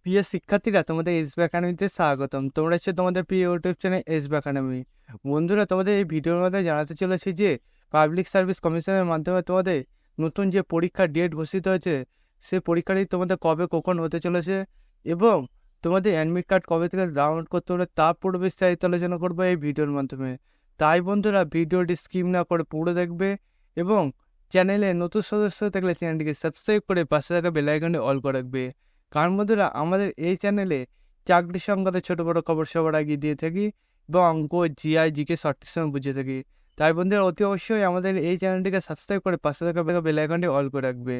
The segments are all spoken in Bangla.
প্রিয় শিক্ষার্থীরা, তোমাদের এসবি একাডেমিতে স্বাগতম। তোমরা হচ্ছে তোমাদের প্রিয় ইউটিউব চ্যানেল এসবি একাডেমি। বন্ধুরা, তোমাদের এই ভিডিওর মধ্যে জানাতে চলেছি যে পাবলিক সার্ভিস কমিশনের মাধ্যমে তোমাদের নতুন যে পরীক্ষার ডেট ঘোষিত হয়েছে, সেই পরীক্ষাটি তোমাদের কবে কখন হতে চলেছে এবং তোমাদের অ্যাডমিট কার্ড কবে থেকে ডাউনলোড করতে হবে তা পুরো বিস্তারিত আলোচনা করবো এই ভিডিওর মাধ্যমে। তাই বন্ধুরা, ভিডিওটি স্কিপ না করে পুরো দেখবে এবং চ্যানেলে নতুন সদস্য থাকলে চ্যানেলটিকে সাবস্ক্রাইব করে পাশে থাকা বেল আইকনে অল করে রাখবে। কারণ বন্ধুরা, আমাদের এই চ্যানেলে চাকরি সংক্রান্ত ছোটো বড়ো খবর সবার আগে দিয়ে থাকি এবং অঙ্ক, জিআই, জিকে সঠিক সময় বুঝে থাকি। তাই বন্ধুরা, অতি অবশ্যই আমাদের এই চ্যানেলটিকে সাবস্ক্রাইব করে পাশে থাকা বেল আইকনটি অল করে রাখবে।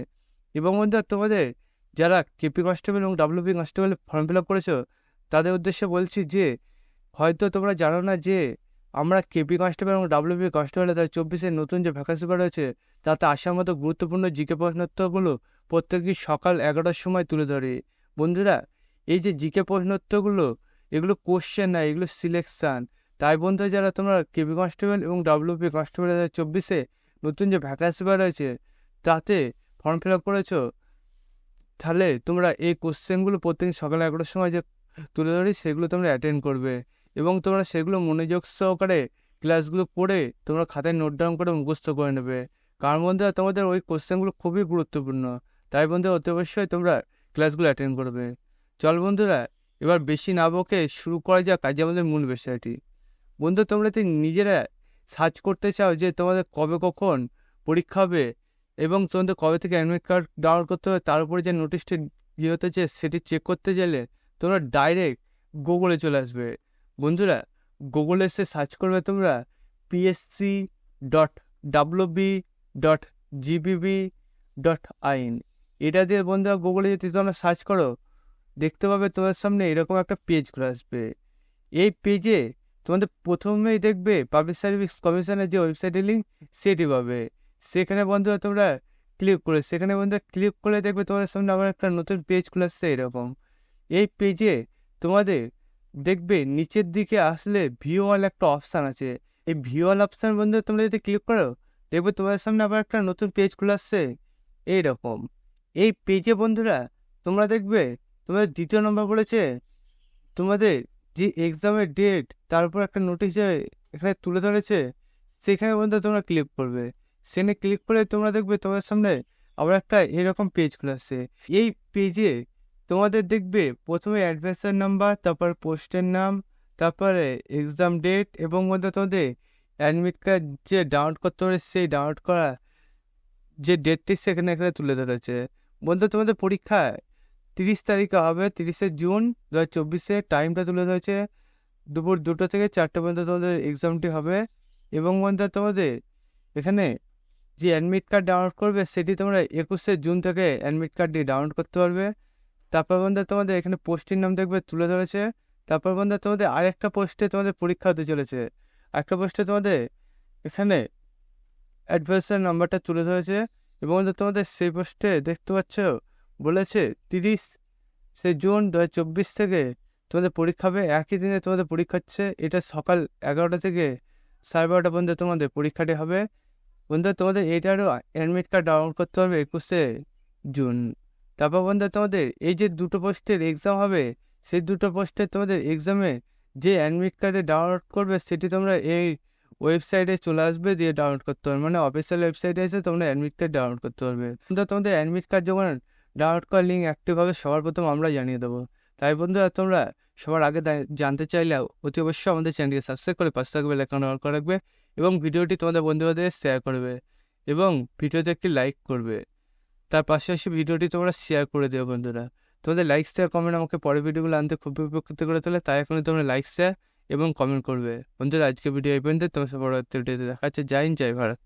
এবং বন্ধুরা, তোমাদের যারা কেপি কনস্টেবল এবং WP constable form fill up করেছো, তাদের উদ্দেশ্যে বলছি যে হয়তো তোমরা জানো না যে আমরা কেপি কনস্টেবল এবং ডাব্লিউপি কনস্টেবল 2024-এর নতুন যে ভ্যাকান্সি বার হয়েছে, তাতে আসার মতো গুরুত্বপূর্ণ জিকে প্রশ্নোত্তরগুলো প্রত্যেকদিন সকাল 11টার সময় তুলে ধরে। বন্ধুরা, এই যে জিকে প্রশ্নোত্তরগুলো, এগুলো কোশ্চেন না, এগুলো সিলেকশান। তাই বন্ধুরা, যারা তোমরা কেপি কনস্টেবল এবং ডাব্লিউপি কনস্টেবল 2024-এ নতুন যে ভ্যাকান্সি বার হয়েছে তাতে ফর্ম ফিল আপ করেছো, তাহলে তোমরা এই কোশ্চেনগুলো প্রত্যেকদিন সকাল 11টার সময় যে তুলে ধরি সেগুলো তোমরা অ্যাটেন্ড করবে এবং তোমরা সেগুলো মনোযোগ সহকারে ক্লাসগুলো পড়ে তোমরা খাতায় নোট ডাউন করে মুখস্থ করে নেবে। কারণ বন্ধুরা, তোমাদের ওই কোশ্চেনগুলো খুবই গুরুত্বপূর্ণ। তাই বন্ধুরা, অতি অবশ্যই তোমরা ক্লাসগুলো অ্যাটেন্ড করবে। চল বন্ধুরা, এবার বেশি না বকে শুরু করা যাক আজ আমাদের মূল বিষয়টি। বন্ধু, তোমরা যদি নিজেরা সার্চ করতে চাও যে তোমাদের কবে কখন পরীক্ষা হবে এবং তোমাদের কবে থেকে অ্যাডমিট কার্ড ডাউনলোড করতে হবে, তার উপরে যে নোটিশটি ইয়ে হতেছে সেটি চেক করতে গেলে তোমরা ডাইরেক্ট গুগলে চলে আসবে। বন্ধুরা, গুগলে এসে সার্চ করবে তোমরা psc.wb.gbb.in। এটা দিয়ে বন্ধুরা গুগলে যদি তোমরা সার্চ করো, দেখতে পাবে তোমার সামনে এরকম একটা পেজ খুলে আসবে। এই পেজে তোমাদের প্রথমেই দেখবে পাবলিক সার্ভিস কমিশনের যে ওয়েবসাইটের লিঙ্ক সেটি পাবে। সেখানে বন্ধুরা তোমরা ক্লিক করে দেখবে তোমাদের সামনে আবার একটা নতুন পেজ খুলে আসছে এরকম। এই পেজে তোমাদের দেখবে নিচের দিকে আসলে ভিউ অল একটা অপশান আছে। এই ভিউ অল অপশান বন্ধু তোমরা যদি ক্লিক করো, দেখবে তোমাদের সামনে আবার একটা নতুন পেজ খুলে আসছে এইরকম। এই পেজে বন্ধুরা তোমরা দেখবে তোমাদের দ্বিতীয় নম্বর বলেছে তোমাদের যে এক্সামের ডেট, তারপর একটা নোটিশ এখানে তুলে ধরেছে, সেখানে বন্ধু তোমরা ক্লিক করবে। সেখানে ক্লিক করে তোমরা দেখবে তোমাদের সামনে আবার একটা এরকম পেজ খুলে আসছে। এই পেজে তোমাদের দেখবে প্রথমে অ্যাডমিশন নাম্বার, তারপর পোস্টের নাম, তারপরে এক্সাম ডেট এবং মধ্যে তোমাদের অ্যাডমিট কার্ড যে ডাউনলোড করতে হবে সেই ডাউনলোড করা যে ডেটটি সেখানে এখানে তুলে ধরেছে। বন্ধু, তোমাদের পরীক্ষা 30 তারিখে হবে, 30শে জুন 2024-এ। টাইমটা তুলে ধরেছে দুপুর 2টো থেকে 4টে পর্যন্ত তোমাদের এক্সামটি হবে। এবং বন্ধু, তোমাদের এখানে যে অ্যাডমিট কার্ড ডাউনলোড করবে সেটি তোমরা 21শে জুন থেকে অ্যাডমিট কার্ডটি ডাউনলোড করতে পারবে। তারপর বন্ধু, তোমাদের এখানে পোস্টের নাম দেখবে তুলে ধরেছে। তারপর বন্ধু, তোমাদের আরেকটা পোস্টে তোমাদের পরীক্ষা হতে চলেছে। একটা পোস্টে তোমাদের এখানে অ্যাডমিশন নাম্বারটা তুলে ধরেছে এবং তোমাদের সেই পোস্টে দেখতে পাচ্ছ বলেছে 30শে জুন 2024 থেকে তোমাদের পরীক্ষা হবে। একই দিনে তোমাদের পরীক্ষা হচ্ছে, এটা সকাল 11টা থেকে 12:30 পর্যন্ত তোমাদের পরীক্ষাটি হবে। বন্ধু, তোমাদের এইটারও অ্যাডমিট কার্ড ডাউনলোড করতে হবে 21শে জুন। তারপর বন্ধু, তোমাদের এই যে দুটো পোস্টের এক্সাম হবে, সেই দুটো পোস্টের তোমাদের এক্সামে যে অ্যাডমিট কার্ডে ডাউনলোড করবে সেটি তোমরা এই ওয়েবসাইটে চলে আসবে, দিয়ে ডাউনলোড করতে পারবে। মানে অফিসিয়াল ওয়েবসাইটে এসে তোমরা অ্যাডমিট কার্ড ডাউনলোড করতে পারবে। কিন্তু তোমাদের অ্যাডমিট কার্ড যখন ডাউনলোড করার লিঙ্ক অ্যাক্টিভ হবে সবার প্রথম আমরা জানিয়ে দেবো। তাই বন্ধুরা, তোমরা সবার আগে জানতে চাইলে অতি অবশ্যই আমাদের চ্যানেলকে সাবস্ক্রাইব করে পাশে থাকবে, বেল আইকন অন করে রাখবে এবং ভিডিওটি তোমাদের বন্ধুবান্ধবদের শেয়ার করবে এবং ভিডিওতে একটি লাইক করবে। তার পাশাপাশি ভিডিওটি তোমরা শেয়ার করে দেবে। বন্ধুরা, তোমাদের লাইক, শেয়ার, কমেন্ট আমাকে পরের ভিডিওগুলো আনতে খুব উপকৃত করে তোলে। তাই এখনই তোমরা লাইক, শেয়ার এবং কমেন্ট করবে। বন্ধুরা, আজকে ভিডিও এই পর্যন্ত। তোমার সবার পরবর্তী ভিডিওতে দেখা হচ্ছে। জয় হিন্দ, জয় ভারত।